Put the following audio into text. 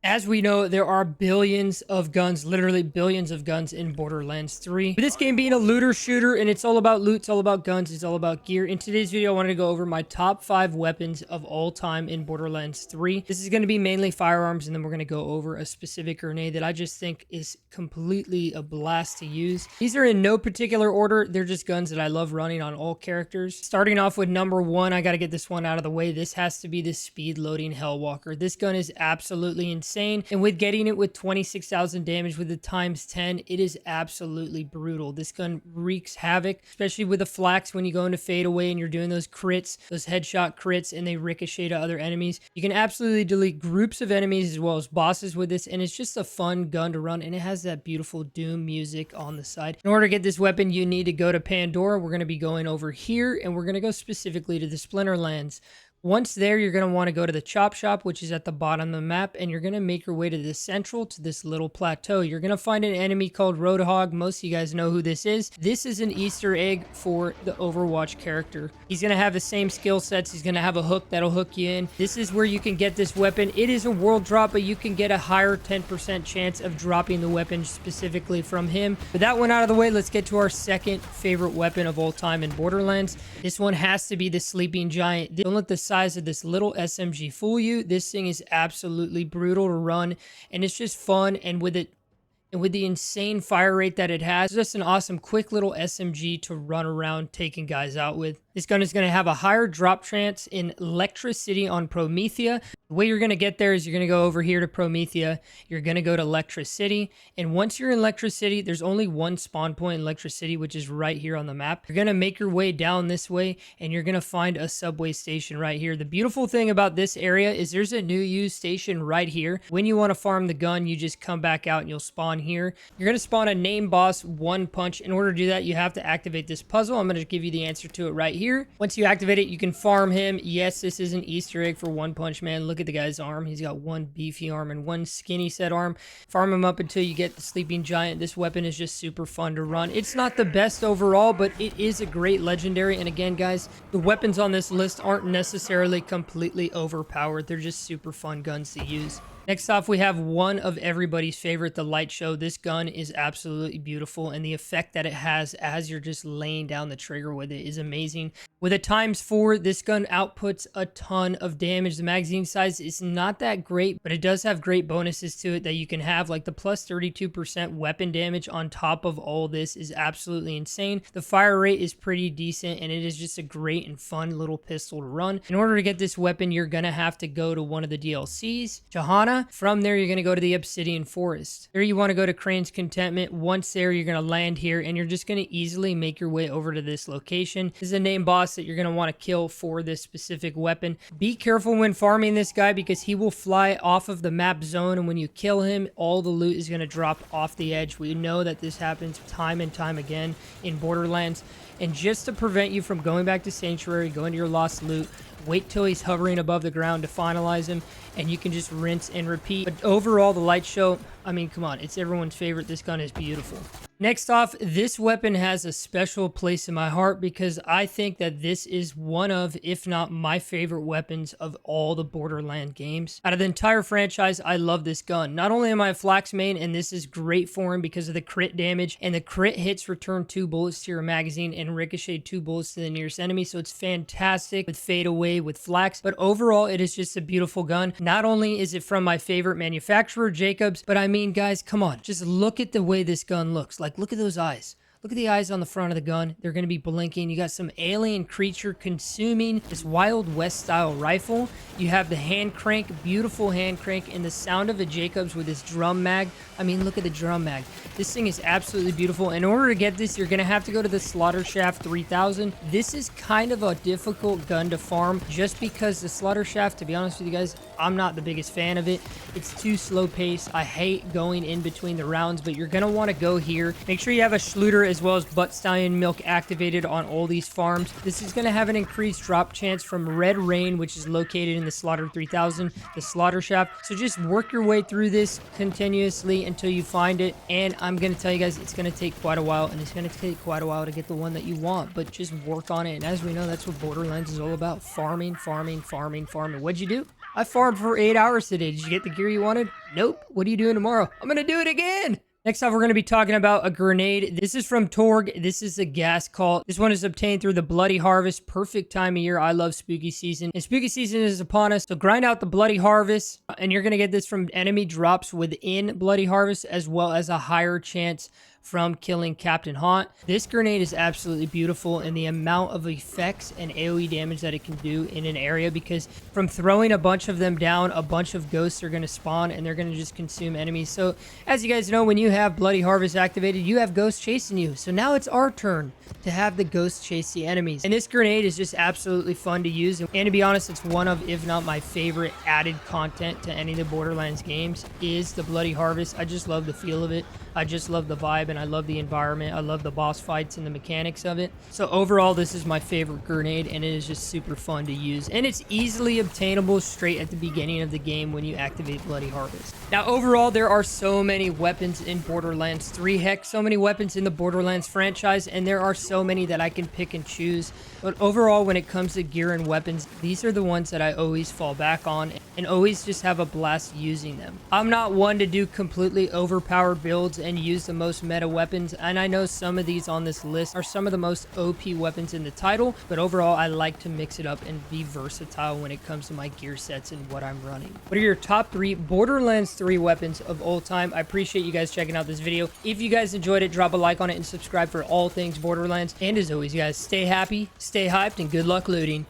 As we know, there are billions of guns, literally billions of guns in Borderlands 3. With this game being a looter shooter, and it's all about loot, it's all about guns, it's all about gear. In today's video, I wanted to go over my top 5 weapons of all time in Borderlands 3. This is going to be mainly firearms, and then we're going to go over a specific grenade that I just think is completely a blast to use. These are in no particular order. They're just guns that I love running on all characters. Starting off with number 1, I got to get this one out of the way. This has to be the speed loading Hellwalker. This gun is absolutely insane. And with getting it with 26,000 damage with the times 10, it is absolutely brutal. This gun wreaks havoc, especially with the flax when you go into fadeaway and you're doing those crits, those headshot crits, and they ricochet to other enemies. You can absolutely delete groups of enemies as well as bosses with this, and it's just a fun gun to run, and it has that beautiful Doom music on the side. In order to get this weapon, you need to go to Pandora. We're going to be going over here, and we're going to go specifically to the Splinterlands. Once there, you're going to want to go to the chop shop, which is at the bottom of the map, and you're going to make your way to the central, to this little plateau. You're going to find an enemy called Roadhog. Most of you guys know who this is. This is an Easter egg for the Overwatch character. He's going to have the same skill sets. He's going to have a hook that'll hook you in. This is where you can get this weapon. It is a world drop, but you can get a higher 10% chance of dropping the weapon specifically from him. With that one out of the way, let's get to our second favorite weapon of all time in Borderlands. This one has to be the Sleeping Giant. Don't let the size of this little SMG fool you. This thing is absolutely brutal to run, and it's just fun. And with the insane fire rate that it has, it's just an awesome quick little SMG to run around taking guys out with. This gun is going to have a higher drop chance in Electricity on Promethea. The way you're going to get there is you're going to go over here to Promethea. You're going to go to Electricity. And once you're in Electricity, there's only one spawn point in Electricity, which is right here on the map. You're going to make your way down this way, and you're going to find a subway station right here. The beautiful thing about this area is there's a new use station right here. When you want to farm the gun, you just come back out and you'll spawn here. You're going to spawn a name boss one punch. In order to do that, you have to activate this puzzle. I'm going to give you the answer to it right here. Once you activate it, you can farm him. Yes, this is an Easter egg for One Punch Man. Look at the guy's arm. He's got one beefy arm and one skinny set arm. Farm him up until you get the Sleeping Giant. This weapon is just super fun to run. It's not the best overall, but it is a great legendary. And again, guys, the weapons on this list aren't necessarily completely overpowered. They're just super fun guns to use. Next off, we have one of everybody's favorite, the Light Show. This gun is absolutely beautiful, and the effect that it has as you're just laying down the trigger with it is amazing. With a ×4, this gun outputs a ton of damage. The magazine size is not that great, but it does have great bonuses to it that you can have, like the plus 32% weapon damage on top of all this is absolutely insane. The fire rate is pretty decent, and it is just a great and fun little pistol to run. In order to get this weapon, you're going to have to go to one of the DLCs, Johanna. From there, you're going to go to the Obsidian Forest. There, you want to go to Crane's Contentment. Once there, you're going to land here, and you're just going to easily make your way over to this location. This is a name boss that you're going to want to kill for this specific weapon. Be careful when farming this guy because he will fly off of the map zone, and when you kill him, all the loot is going to drop off the edge. We know that this happens time and time again in Borderlands. And just to prevent you from going back to Sanctuary, going to your lost loot, wait till he's hovering above the ground to finalize him, and you can just rinse and repeat. But overall, the Light Show, I mean, come on, it's everyone's favorite. This gun is beautiful. Next off, this weapon has a special place in my heart because I think that this is one of, if not my favorite weapons of all the Borderlands games. Out of the entire franchise, I love this gun. Not only am I a flax main, and this is great for him because of the crit damage, and the crit hits return 2 bullets to your magazine and ricochet 2 bullets to the nearest enemy, so it's fantastic with fade away with flax, but overall, it is just a beautiful gun. Not only is it from my favorite manufacturer, Jacobs, but I mean, guys, come on, just look at the way this gun looks. Like, look at those eyes. Look at the eyes on the front of the gun. They're going to be blinking. You got some alien creature consuming this Wild West style rifle. You have the hand crank, beautiful hand crank, and the sound of a Jacobs with this drum mag. I mean, look at the drum mag. This thing is absolutely beautiful. In order to get this, you're going to have to go to the Slaughter Shaft 3000. This is kind of a difficult gun to farm just because the Slaughter Shaft, to be honest with you guys, I'm not the biggest fan of it. It's too slow paced. I hate going in between the rounds, but you're going to want to go here. Make sure you have a Schluter as well as Butt Stallion Milk activated on all these farms. This is going to have an increased drop chance from Red Rain, which is located in the Slaughter 3000, the Slaughter Shaft. So just work your way through this continuously until you find it. And I'm going to tell you guys, it's going to take quite a while, and it's going to take quite a while to get the one that you want, but just work on it. And as we know, that's what Borderlands is all about. Farming, farming, farming, farming. What'd you do? I farmed for 8 hours today. Did you get the gear you wanted? Nope. What are you doing tomorrow? I'm gonna do it again. Next up, we're going to be talking about a grenade. This is from Torg. This is a Ghast Call. This one is obtained through the Bloody Harvest. Perfect time of year. I love spooky season. And spooky season is upon us. So grind out the Bloody Harvest. And you're going to get this from enemy drops within Bloody Harvest, as well as a higher chance from killing Captain Haunt. This grenade is absolutely beautiful, and the amount of effects and AoE damage that it can do in an area, because from throwing a bunch of them down, a bunch of ghosts are going to spawn and they're going to just consume enemies. So as you guys know, when you have Bloody Harvest activated, you have ghosts chasing you. So now it's our turn to have the ghosts chase the enemies. And this grenade is just absolutely fun to use. And to be honest, it's one of, if not my favorite added content to any of the Borderlands games, is the Bloody Harvest. I just love the feel of it. I just love the vibe, and I love the environment. I love the boss fights and the mechanics of it. So overall, this is my favorite grenade, and it is just super fun to use. And it's easily obtainable straight at the beginning of the game when you activate Bloody Harvest. Now, overall, there are so many weapons in Borderlands 3. Heck, so many weapons in the Borderlands franchise, and there are so many that I can pick and choose. But overall, when it comes to gear and weapons, these are the ones that I always fall back on and always just have a blast using them. I'm not one to do completely overpowered builds and use the most meta weapons, and I know some of these on this list are some of the most OP weapons in the title, but overall I like to mix it up and be versatile when it comes to my gear sets and what I'm running. What are your top 3 Borderlands 3 weapons of all time? I appreciate you guys checking out this video. If you guys enjoyed it, drop a like on it and subscribe for all things Borderlands. And as always, guys, stay happy, stay hyped, and good luck looting.